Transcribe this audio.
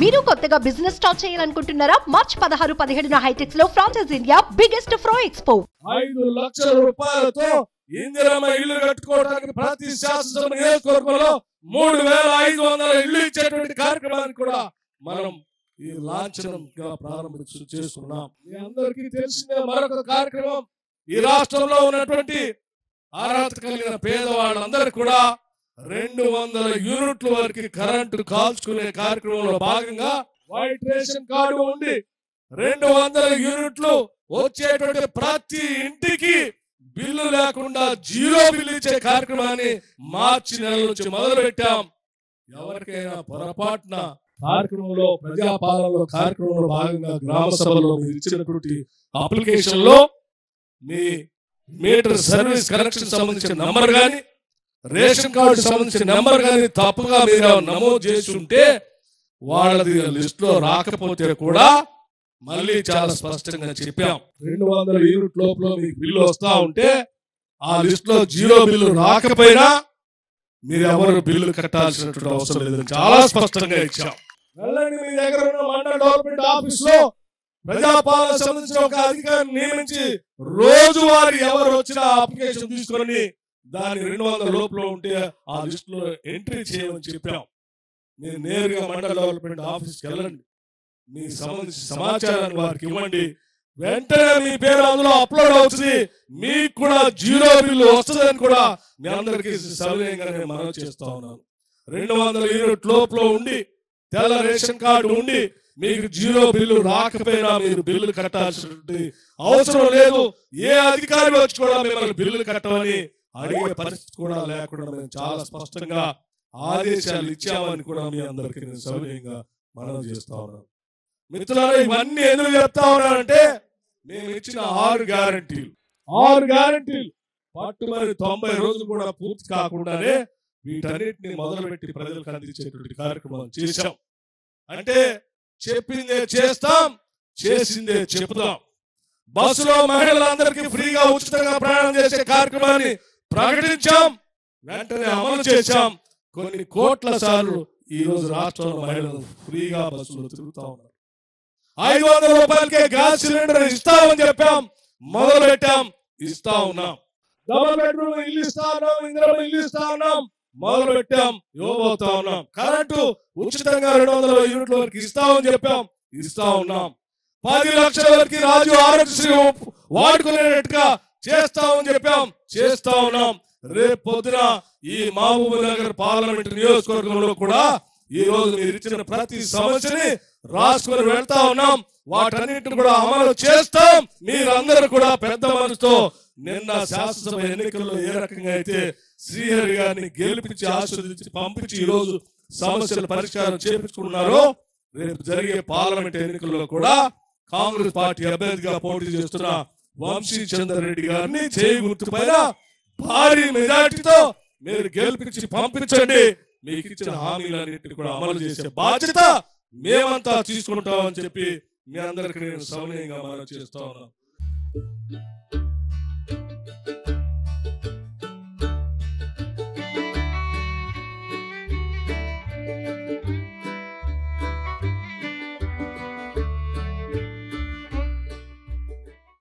మీరు కొత్తగా business start చేయాలనుకుంటున్నారా? మార్చ్ 16, 17 హైటెక్స్ లో ఫ్రాన్సెస్ ఇండియా బిగ్గెస్ట్ ఫ్రో ఎక్స్పో. 5 లక్షల రూపాయలతో ఇందిరమ్మ ఇల్లు కట్టుకోవడానికి ప్రతి శాసనసభ నియోజకవర్గంలో 3500 ఇల్లు ఇచ్చేటువంటి కార్యక్రమాన్ని కూడా మనం ఈ లాంఛనంగా చేసుకున్నాం. మీ అందరికీ తెలిసిన మరొక కార్యక్రమం, ఈ రాష్ట్రంలో ఉన్నటువంటి అర్హత కలిగిన పేదవాళ్ళందరూ కూడా 200 యూనిట్ల వరకు కరెంటు కాల్చుకునే కార్యక్రమంలో భాగంగా వైట్ రేషన్ కార్డు ఉండి 200 యూనిట్లు వచ్చేటువంటి ప్రతి ఇంటికి బిల్లు లేకుండా జీరో బిల్లు ఇచ్చే కార్యక్రమాన్ని మార్చి నెల నుంచి మొదలు పెట్టాం. ఎవరికైనా పొరపాటున కార్యక్రమంలో ప్రజాపాలనలో కార్యక్రమంలో భాగంగా గ్రామ సభలో మీరు ఇచ్చినటువంటి అప్లికేషన్ లో మీ మీటర్ సర్వీస్ కనెక్షన్ సంబంధించిన నంబర్ కానీ రేషన్ కార్డు సంబంధించిన నెంబర్ కానీ తప్పుగా మీరు నమోదు చేసి ఉంటే వాళ్ళది లిస్ట్ లో రాకపోతే కూడా మళ్ళీ చాలా స్పష్టంగా చెప్పాం. 200 యూనిట్ లోపల మీకు బిల్లు వస్తా ఉంటే ఆ లిస్ట్ లో జీరో బిల్లు రాకపోయినా మీరు ఎవరు బిల్లు కట్టాల్సినటువంటి అవసరం లేదు, చాలా స్పష్టంగా ఇచ్చాం. వెళ్ళండి, మీ దగ్గర ఉన్న మండల డెవలప్మెంట్ ఆఫీస్ లో ప్రజాపాలన సంబంధించిన ఒక అధికారిని నియమించి రోజువారీ ఎవరు వచ్చినా అప్లికేషన్ తీసుకొని దాని 200 లోపల ఉంటే ఆ లిస్ట్ లో ఎంట్రీ చేయమని చెప్పాం. మీరు నేరుగా మండల డెవలప్మెంట్ ఆఫీస్కి వెళ్ళండి, మీ సంబంధించిన సమాచారాన్ని వారికి ఇవ్వండి, వెంటనే మీ పేరు అందులో అప్లోడ్ అవుతుంది, మీకు కూడా జీరో బిల్లు వస్తుందని కూడా మీ అందరికీ సవినయంగా నేను మనవి చేస్తా ఉన్నాను. 200 యూనిట్ లోపల ఉండి తెల్ల రేషన్ కార్డు ఉండి మీకు జీరో బిల్లు రాకపోయినా మీరు బిల్లులు కట్టాల్సిన అవసరం లేదు. ఏ అధికారి వచ్చి కూడా మిమ్మల్ని బిల్లులు కట్టమని అడిగే పరిస్థితి కూడా లేకుండా మేము చాలా స్పష్టంగా ఆదేశాలు ఇచ్చామని కూడా మీ అందరికీ నేను సవినయంగా మనవి చేస్తా ఉన్నాను. మిత్రులారా, ఇవన్నీ ఎందుకు చెప్తా ఉన్నానంటే మేము ఇచ్చిన 6 గ్యారంటీలు పట్టుమని 90 రోజులు కూడా పూర్తి కాకుండానే వీటన్నిటిని మొదలుపెట్టి ప్రజలకు అందించేటువంటి కార్యక్రమం చేశాం. అంటే చెప్పిందే చేస్తాం, చేసిందే చెప్తాం. బస్సులో మహిళలందరికీ ఫ్రీగా ఉచితంగా ప్రయాణం చేసే కార్యక్రమాన్ని ప్రకటించాం, వెంటనే అమలు చేశాం. కొన్ని కోట్ల సార్లు ఈ రోజు రాష్ట్రంలో మహిళలు ఫ్రీగా బస్సులో తిరుగుతా ఉన్నారు. 500 రూపాయలకే గ్యాస్ సిలిండర్ ఇస్తామని చెప్పాం, మొదలు పెట్టాం, ఇస్తా ఉన్నాం. డబుల్ బెడ్రూమ్ ఇల్లు ఇస్తా ఉన్నాం, ఇందిరమ్మ ఇల్లు ఇస్తా ఉన్నాం, మొదలు పెట్టాం, ఇవ్వబోతా ఉన్నాం. కరెంటు ఉచితంగా 200 యూనిట్ల వరకు ఇస్తామని చెప్పాం, ఇస్తా ఉన్నాం. 10 లక్షల వరకు రాజు ఆరోగ్యశ్రీ వాడుకునేట్టుగా చేస్తామని చెప్పాం, చేస్తా ఉన్నాం. రేపు పొద్దున ఈ మహబూబ్ నగర్ పార్లమెంట్ నియోజకవర్గంలో కూడా ఈ రోజు మీరు ఇచ్చిన ప్రతి సమస్యని రాసుకొని వెళ్తా ఉన్నాం, వాటన్నిటిని కూడా అమలు చేస్తాం. మీరందరూ కూడా పెద్ద మనసుతో నిన్న శాసనసభ ఎన్నికల్లో ఏ రకంగా అయితే శ్రీహరి గారిని గెలిపించి ఆశీర్వదించి పంపించి ఈ రోజు సమస్యల పరిష్కారం చేపించుకున్నారో, రేపు జరిగే పార్లమెంట్ ఎన్నికల్లో కూడా కాంగ్రెస్ పార్టీ అభ్యర్థిగా పోటీ చేస్తున్న వంశీ చంద్ర రెడ్డి గారిని చేయి గుర్తు పైన భారీ మెజార్టీతో మీరు గెలిపించి పంపించండి. మీకు ఇచ్చిన హామీలన్నింటినీ కూడా అమలు చేసే బాధ్యత మేమంతా తీసుకుంటామని చెప్పి మీ అందరికీ నేను సవినయంగా మనవి చేస్తా ఉన్నాను.